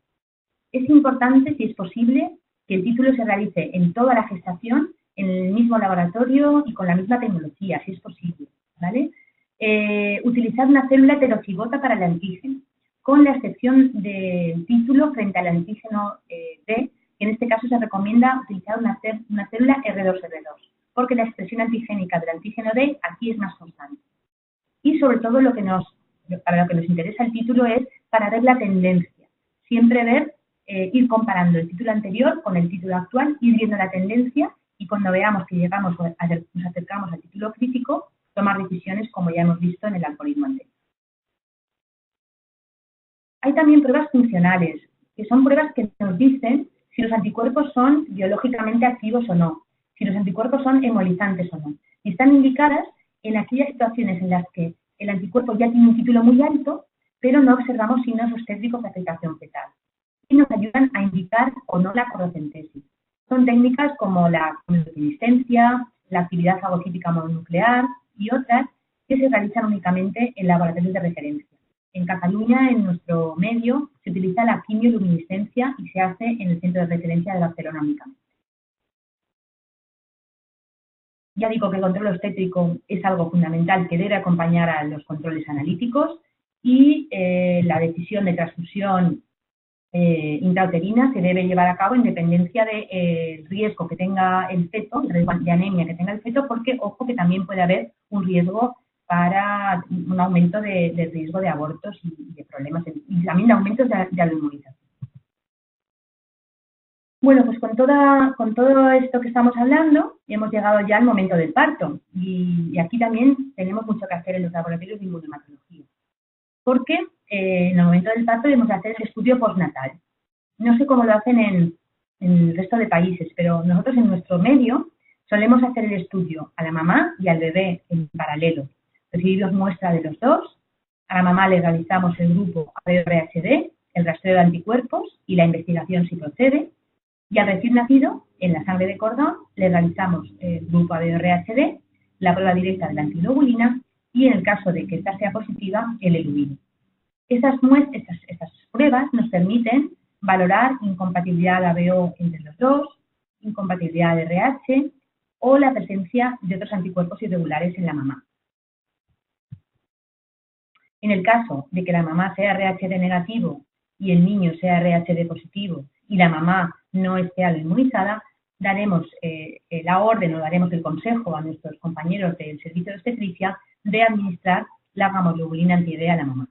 Es importante, si es posible, que el título se realice en toda la gestación, en el mismo laboratorio y con la misma tecnología, si es posible, ¿vale? Utilizar una célula heterocigota para el antígeno, con la excepción del título frente al antígeno D, que en este caso se recomienda utilizar una célula R2R2, porque la expresión antigénica del antígeno D aquí es más constante. Y sobre todo para lo que nos interesa el título es para ver la tendencia, siempre ir comparando el título anterior con el título actual, ir viendo la tendencia y cuando veamos que nos acercamos al título crítico, tomar decisiones como ya hemos visto en el algoritmo anterior. Hay también pruebas funcionales, que son pruebas que nos dicen si los anticuerpos son biológicamente activos o no, si los anticuerpos son hemolizantes o no. Y están indicadas en aquellas situaciones en las que el anticuerpo ya tiene un título muy alto, pero no observamos signos obstétricos de afectación fetal. Y nos ayudan a indicar o no la portocentesis. Son técnicas como la luminiscencia, la actividad fagocítica mononuclear y otras que se realizan únicamente en laboratorios de referencia. En Cataluña, en nuestro medio, se utiliza la quimioluminiscencia y se hace en el centro de referencia de Barcelona únicamente. Ya digo que el control obstétrico es algo fundamental que debe acompañar a los controles analíticos y la decisión de transfusión intrauterina se debe llevar a cabo en dependencia del riesgo que tenga el feto, el riesgo de anemia que tenga el feto, porque ojo que también puede haber un riesgo para un aumento de riesgo de abortos y de problemas, y también de aumentos de aluminización. Bueno, pues con todo esto que estamos hablando, hemos llegado ya al momento del parto. Y aquí también tenemos mucho que hacer en los laboratorios de inmunohematología. Porque en el momento del parto debemos hacer el estudio postnatal. No sé cómo lo hacen en el resto de países, pero nosotros en nuestro medio solemos hacer el estudio a la mamá y al bebé en paralelo. Recibimos muestra de los dos, a la mamá le realizamos el grupo ABO-RHD, el rastreo de anticuerpos y la investigación si procede, y al recién nacido, en la sangre de cordón, le realizamos el grupo ABO-RHD, la prueba directa de la antiglobulina y, en el caso de que esta sea positiva, el eluvino. Estas pruebas nos permiten valorar incompatibilidad de ABO entre los dos, incompatibilidad de RH o la presencia de otros anticuerpos irregulares en la mamá. En el caso de que la mamá sea RHD negativo y el niño sea RHD positivo y la mamá no esté inmunizada, daremos la orden o daremos el consejo a nuestros compañeros del servicio de obstetricia de administrar la gamoglobulina anti-D a la mamá.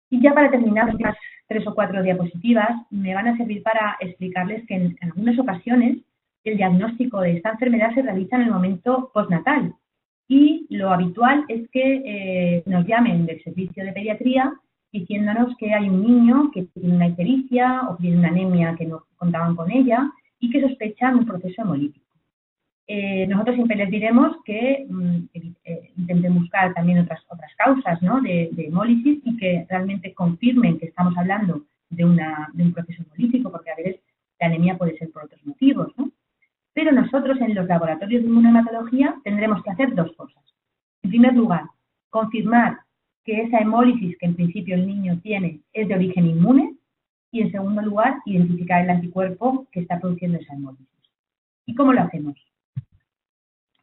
Y ya para terminar, las 3 o 4 diapositivas me van a servir para explicarles que en algunas ocasiones el diagnóstico de esta enfermedad se realiza en el momento postnatal y lo habitual es que nos llamen del servicio de pediatría diciéndonos que hay un niño que tiene una ictericia o que tiene una anemia que no contaban con ella y que sospechan un proceso hemolítico. Nosotros siempre les diremos que intenten buscar también otras causas, ¿no?, de hemólisis y que realmente confirmen que estamos hablando de un proceso hemolítico, porque a veces la anemia puede ser por otros motivos, ¿no? Pero nosotros en los laboratorios de inmunohematología tendremos que hacer 2 cosas. En primer lugar, confirmar que esa hemólisis que en principio el niño tiene es de origen inmune y, en segundo lugar, identificar el anticuerpo que está produciendo esa hemólisis. ¿Y cómo lo hacemos?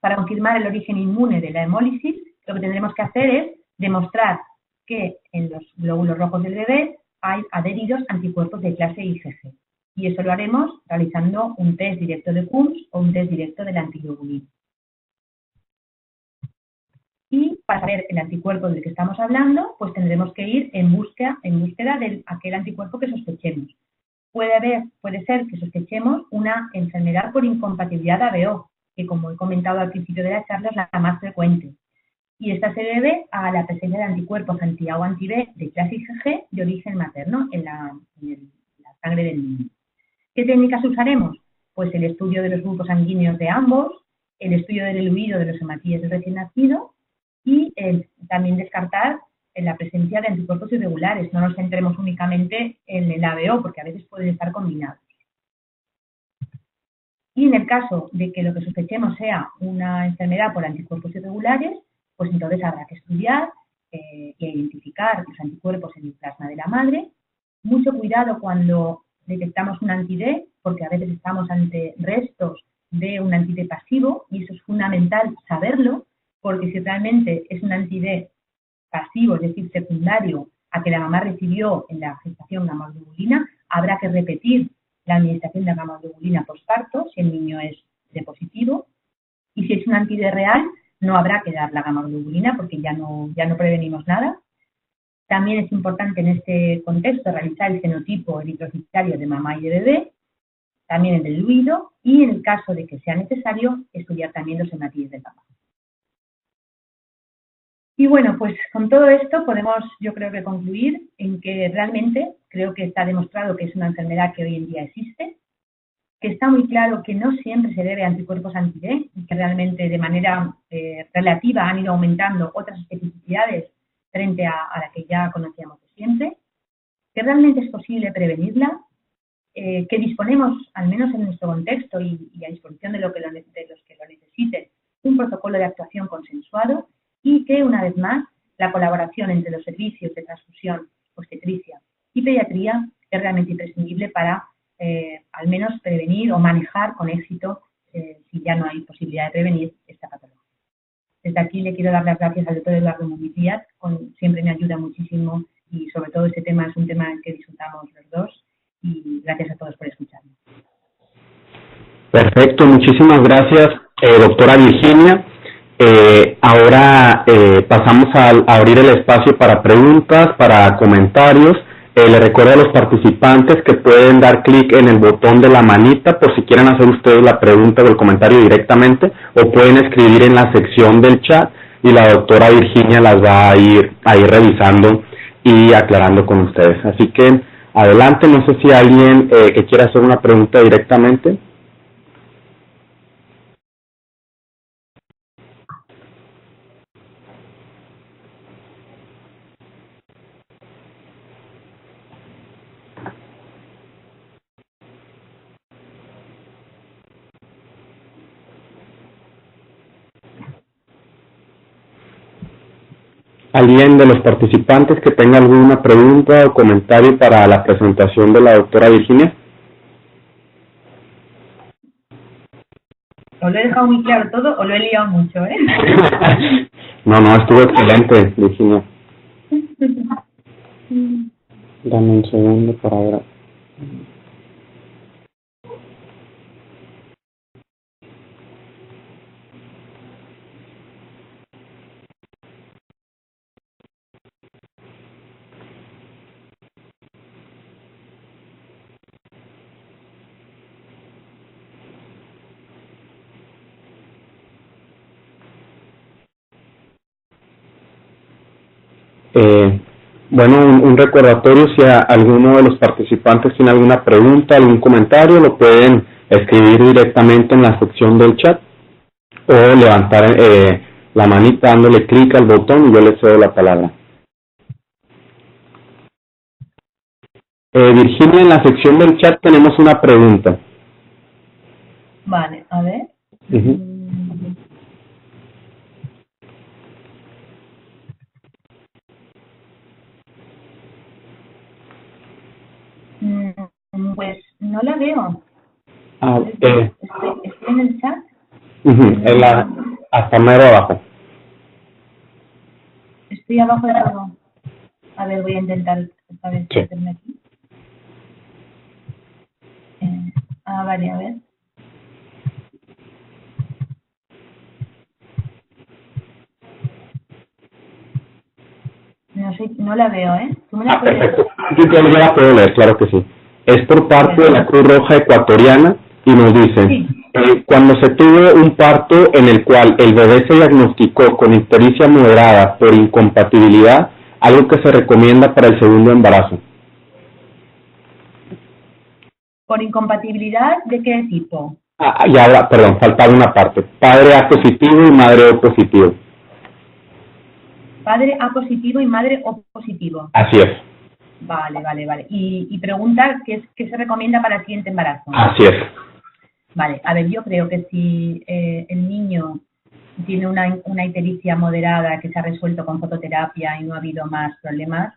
Para confirmar el origen inmune de la hemólisis, lo que tendremos que hacer es demostrar que en los glóbulos rojos del bebé hay adheridos anticuerpos de clase IgG. Y eso lo haremos realizando un test directo de Coombs o un test directo de la antiglobulina. Y para saber el anticuerpo del que estamos hablando, pues tendremos que ir en búsqueda de aquel anticuerpo que sospechemos. Puede ser que sospechemos una enfermedad por incompatibilidad ABO, que como he comentado al principio de la charla es la más frecuente. Y esta se debe a la presencia de anticuerpos anti-A o anti-B de clase IgG de origen materno en la sangre del niño. ¿Qué técnicas usaremos? Pues el estudio de los grupos sanguíneos de ambos, el estudio del eluido de los hematíes del recién nacido y también descartar la presencia de anticuerpos irregulares. No nos centremos únicamente en el ABO, porque a veces pueden estar combinados. Y en el caso de que lo que sospechemos sea una enfermedad por anticuerpos irregulares, pues entonces habrá que estudiar e identificar los anticuerpos en el plasma de la madre. Mucho cuidado cuando detectamos un anti-D, porque a veces estamos ante restos de un anti-D pasivo y eso es fundamental saberlo, porque si realmente es un anti-D pasivo, es decir, secundario a que la mamá recibió en la gestación gamoglobulina, habrá que repetir la administración de gamoglobulina postparto si el niño es D positivo, y si es un anti-D real no habrá que dar la gamoglobulina porque ya no prevenimos nada. También es importante en este contexto realizar el fenotipo eritrocitario de mamá y de bebé, también el del eluido y en el caso de que sea necesario estudiar también los hematíes de papá. Y bueno, pues con todo esto podemos, yo creo que concluir en que realmente creo que está demostrado que es una enfermedad que hoy en día existe, que está muy claro que no siempre se debe a anticuerpos anti-D y que realmente de manera relativa han ido aumentando otras especificidades frente a la que ya conocíamos de siempre, que realmente es posible prevenirla, que disponemos, al menos en nuestro contexto y a disposición de los que lo necesiten, un protocolo de actuación consensuado y que, una vez más, la colaboración entre los servicios de transfusión, obstetricia y pediatría es realmente imprescindible para, al menos, prevenir o manejar con éxito, si ya no hay posibilidad de prevenir, esta patología. Desde aquí le quiero dar las gracias al doctor Eduardo Muñiz Díaz, siempre me ayuda muchísimo y sobre todo este tema es un tema en que disfrutamos los dos y gracias a todos por escucharme. Perfecto, muchísimas gracias, doctora Virginia. Ahora pasamos a abrir el espacio para preguntas, para comentarios. Le recuerdo a los participantes que pueden dar clic en el botón de la manita por si quieren hacer ustedes la pregunta o el comentario directamente, o pueden escribir en la sección del chat y la doctora Virginia las va a ir revisando y aclarando con ustedes. Así que adelante. No sé si alguien que quiera hacer una pregunta directamente. ¿Alguien de los participantes que tenga alguna pregunta o comentario para la presentación de la doctora Virginia? O lo he dejado muy claro todo o lo he liado mucho, ¿eh? No, estuvo excelente, Virginia. Dame un segundo para ver. Bueno, un recordatorio, si alguno de los participantes tiene alguna pregunta, algún comentario, lo pueden escribir directamente en la sección del chat o levantar la manita dándole clic al botón y yo les cedo la palabra. Virginia, en la sección del chat tenemos una pregunta. Vale, a ver. Pues no la veo. ¿Estoy en el chat? Hasta mero abajo. Estoy abajo de todo. A ver, voy a intentar esta vez meterme aquí. Vale, a ver. No la veo, ¿eh? ¿Tú me la puedes...? Perfecto. Yo la puedo leer, claro que sí. Es por parte de la Cruz Roja Ecuatoriana y nos dice, cuando se tuvo un parto en el cual el bebé se diagnosticó con ictericia moderada por incompatibilidad, algo que se recomienda para el segundo embarazo. ¿Por incompatibilidad de qué tipo? Y ahora, perdón, faltaba una parte. Padre A positivo y madre O positivo. Padre A positivo y madre O positivo. Así es. Vale. Y pregunta qué se recomienda para el siguiente embarazo. Así es. Vale, a ver, yo creo que si el niño tiene una ictericia moderada que se ha resuelto con fototerapia y no ha habido más problemas,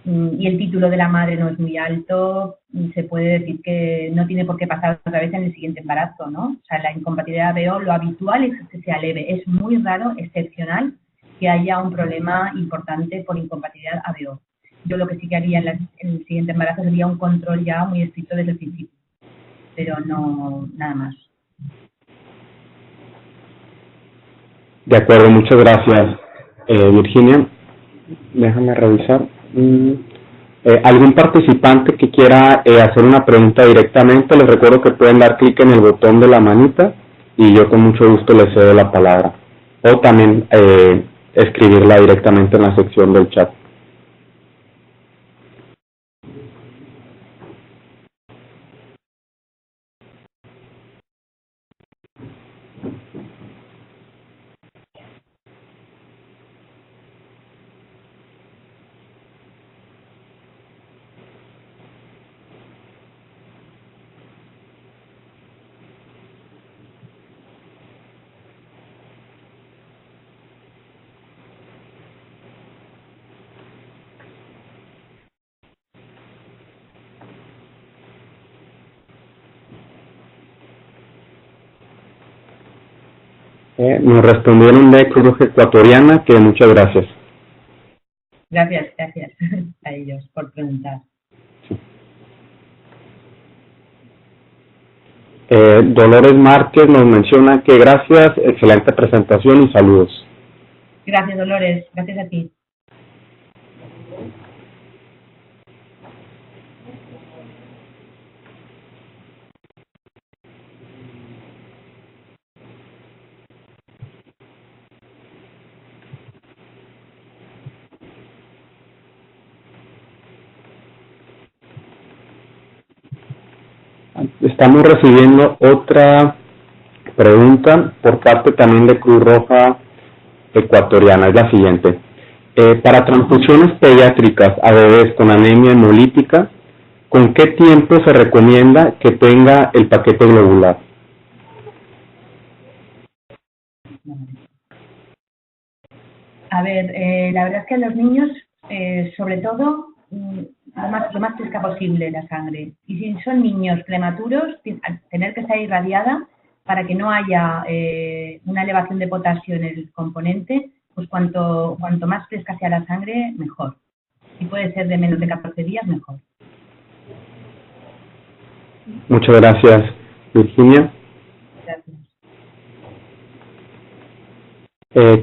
y el título de la madre no es muy alto, se puede decir que no tiene por qué pasar otra vez en el siguiente embarazo, ¿no? O sea, la incompatibilidad BO, lo habitual es que sea leve. Es muy raro, excepcional, que haya un problema importante por incompatibilidad ABO. Yo lo que sí que haría en el siguiente embarazo sería un control ya muy estricto desde el principio, pero no nada más. De acuerdo, muchas gracias, Virginia. Déjame revisar. ¿Algún participante que quiera hacer una pregunta directamente? Les recuerdo que pueden dar clic en el botón de la manita y yo con mucho gusto les cedo la palabra. O también escribirla directamente en la sección del chat. Nos respondieron de Cruz Roja Ecuatoriana que muchas gracias. Gracias a ellos por preguntar. Dolores Márquez nos menciona que gracias, excelente presentación y saludos. Gracias, Dolores, gracias a ti. Estamos recibiendo otra pregunta por parte también de Cruz Roja Ecuatoriana. Es la siguiente. Para transfusiones pediátricas a bebés con anemia hemolítica, ¿con qué tiempo se recomienda que tenga el paquete globular? A ver, la verdad es que a los niños, sobre todo, lo más fresca posible la sangre. Y si son niños prematuros, tener que estar irradiada para que no haya una elevación de potasio en el componente, pues cuanto más fresca sea la sangre, mejor. Si puede ser de menos de 14 días, mejor. Muchas gracias, Virginia. Gracias.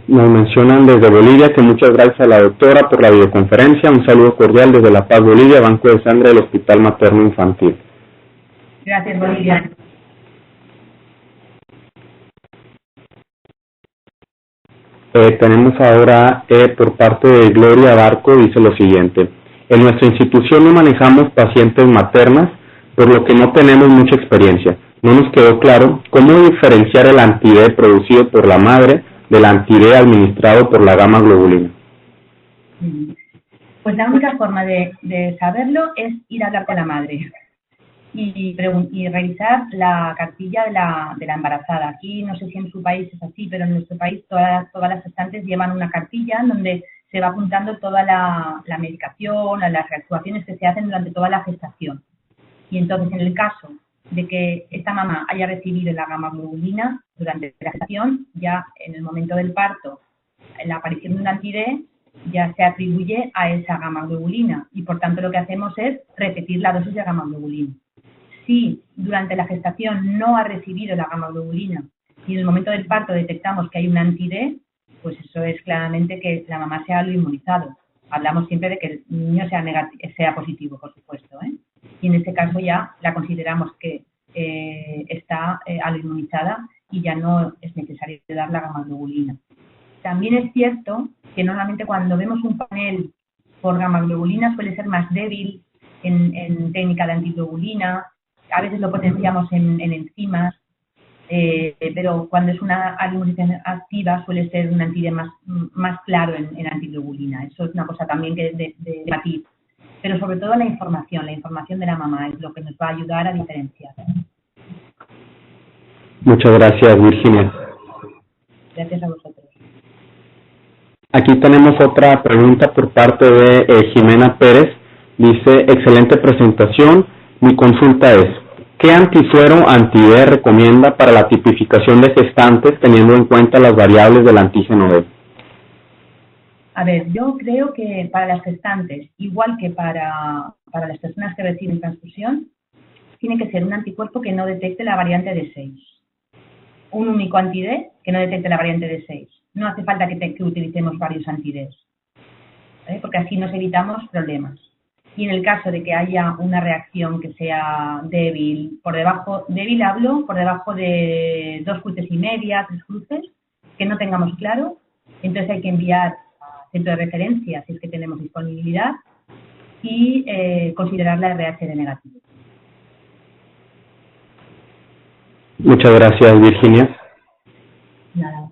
Nos mencionan desde Bolivia que muchas gracias a la doctora por la videoconferencia. Un saludo cordial desde La Paz, Bolivia, Banco de Sangre del Hospital Materno Infantil. Gracias, Bolivia. Tenemos ahora por parte de Gloria Barco, dice lo siguiente. En nuestra institución no manejamos pacientes maternas, por lo que no tenemos mucha experiencia. No nos quedó claro cómo diferenciar el anti-D producido por la madre del anti-D administrado por la gamma globulina. Pues la única forma de saberlo es ir a hablar con la madre y revisar la cartilla de la embarazada. Aquí no sé si en su país es así, pero en nuestro país todas las gestantes llevan una cartilla donde se va apuntando toda la medicación, las reactuaciones que se hacen durante toda la gestación. Y entonces, en el caso de que esta mamá haya recibido la gamma globulina durante la gestación, ya en el momento del parto, la aparición de un anti-D ya se atribuye a esa gamma globulina y por tanto lo que hacemos es repetir la dosis de gamma globulina. Si durante la gestación no ha recibido la gamma globulina y en el momento del parto detectamos que hay un anti-D, pues eso es claramente que la mamá se ha inmunizado. Hablamos siempre de que el niño sea positivo, por supuesto, ¿eh? Y en este caso ya la consideramos que está aloinmunizada y ya no es necesario dar la gamma globulina. También es cierto que normalmente cuando vemos un panel por gamma globulina suele ser más débil en técnica de antiglobulina, a veces lo potenciamos en enzimas, pero cuando es una alimentación activa suele ser un anti-D más claro en antiglobulina. Eso es una cosa también que de debatir. Pero sobre todo la información de la mamá es lo que nos va a ayudar a diferenciar. Muchas gracias, Virginia. Gracias a vosotros. Aquí tenemos otra pregunta por parte de Jimena Pérez. Dice, excelente presentación. Mi consulta es, ¿qué antisuero anti-D recomienda para la tipificación de gestantes teniendo en cuenta las variables del antígeno D? A ver, yo creo que para las gestantes, igual que para las personas que reciben transfusión, tiene que ser un anticuerpo que no detecte la variante D6. Un único anti-D que no detecte la variante D6. No hace falta que utilicemos varios anti-Ds, ¿vale? Porque así nos evitamos problemas. Y en el caso de que haya una reacción que sea débil, débil hablo por debajo de 2 cruces y media, 3 cruces, que no tengamos claro, entonces hay que enviar centro de referencia si es que tenemos disponibilidad y considerar la RH de negativo. Muchas gracias, Virginia. Nada.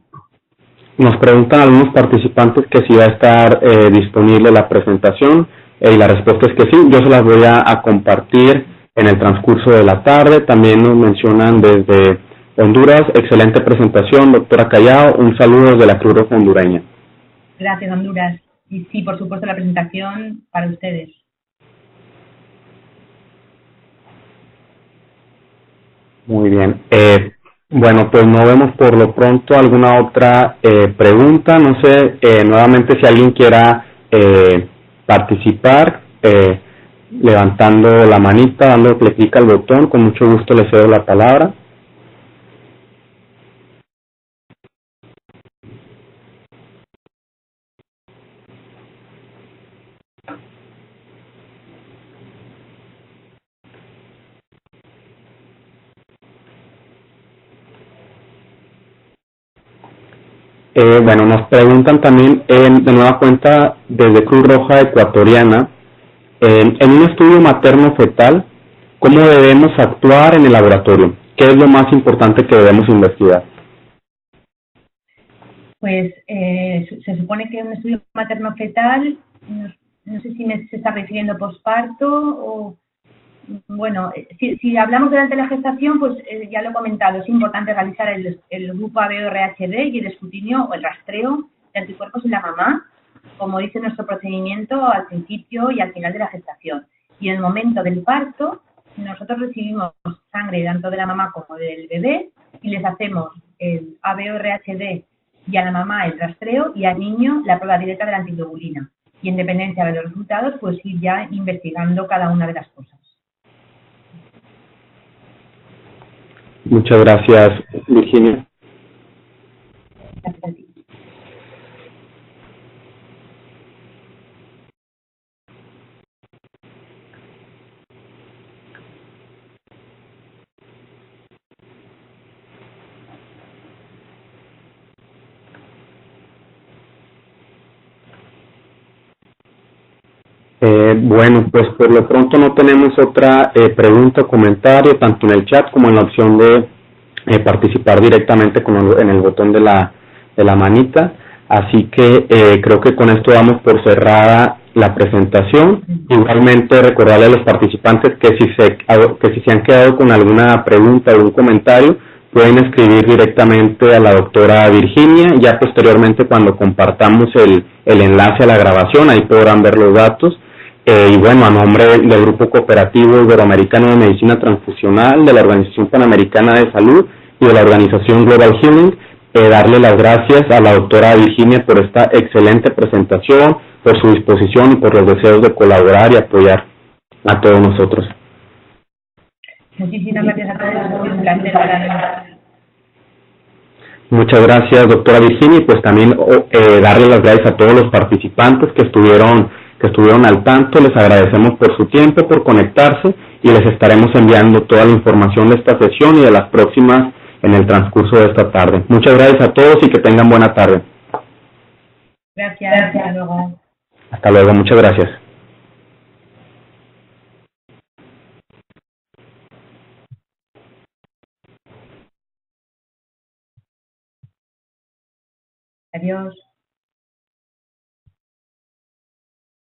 Nos preguntan algunos participantes que si va a estar disponible la presentación y la respuesta es que sí. Yo se las voy a compartir en el transcurso de la tarde. También nos mencionan desde Honduras, excelente presentación, doctora Callao, un saludo desde la Cruz Roja hondureña. Gracias, Honduras. Y sí, por supuesto, la presentación para ustedes. Muy bien. Bueno, pues no vemos por lo pronto alguna otra pregunta. No sé, nuevamente si alguien quiera participar, levantando la manita, dándole clic al botón, con mucho gusto le cedo la palabra. Bueno, nos preguntan también de nueva cuenta desde Cruz Roja Ecuatoriana, en un estudio materno-fetal, ¿Cómo debemos actuar en el laboratorio? ¿Qué es lo más importante que debemos investigar? Pues se supone que un estudio materno-fetal, no sé si se está refiriendo posparto o... Bueno, si hablamos durante la gestación, pues ya lo he comentado, es importante realizar el grupo ABO-RHD y el escrutinio o el rastreo de anticuerpos en la mamá, como dice nuestro procedimiento al principio y al final de la gestación. Y en el momento del parto, nosotros recibimos sangre tanto de la mamá como del bebé y les hacemos el ABO-RHD y a la mamá el rastreo y al niño la prueba directa de la antiglobulina. Y en dependencia de los resultados, pues ir ya investigando cada una de las cosas. Muchas gracias, Virginia. Gracias a ti. Bueno, pues por lo pronto no tenemos otra pregunta o comentario, tanto en el chat como en la opción de participar directamente en el botón de la manita. Así que creo que con esto damos por cerrada la presentación. Igualmente recordarle a los participantes que si se han quedado con alguna pregunta o un comentario, pueden escribir directamente a la doctora Virginia. Ya posteriormente, cuando compartamos el enlace a la grabación, ahí podrán ver los datos. Y bueno, a nombre del Grupo Cooperativo Iberoamericano de Medicina Transfusional, de la Organización Panamericana de Salud y de la Organización Global Healing, darle las gracias a la doctora Virginia por esta excelente presentación, por su disposición y por los deseos de colaborar y apoyar a todos nosotros. Muchísimas gracias a todos, es un placer para mí. Muchas gracias, doctora Virginia, y pues también darle las gracias a todos los participantes que estuvieron al tanto. Les agradecemos por su tiempo, por conectarse, y les estaremos enviando toda la información de esta sesión y de las próximas en el transcurso de esta tarde. Muchas gracias a todos y que tengan buena tarde. Gracias. Hasta luego. Hasta luego, muchas gracias. Adiós.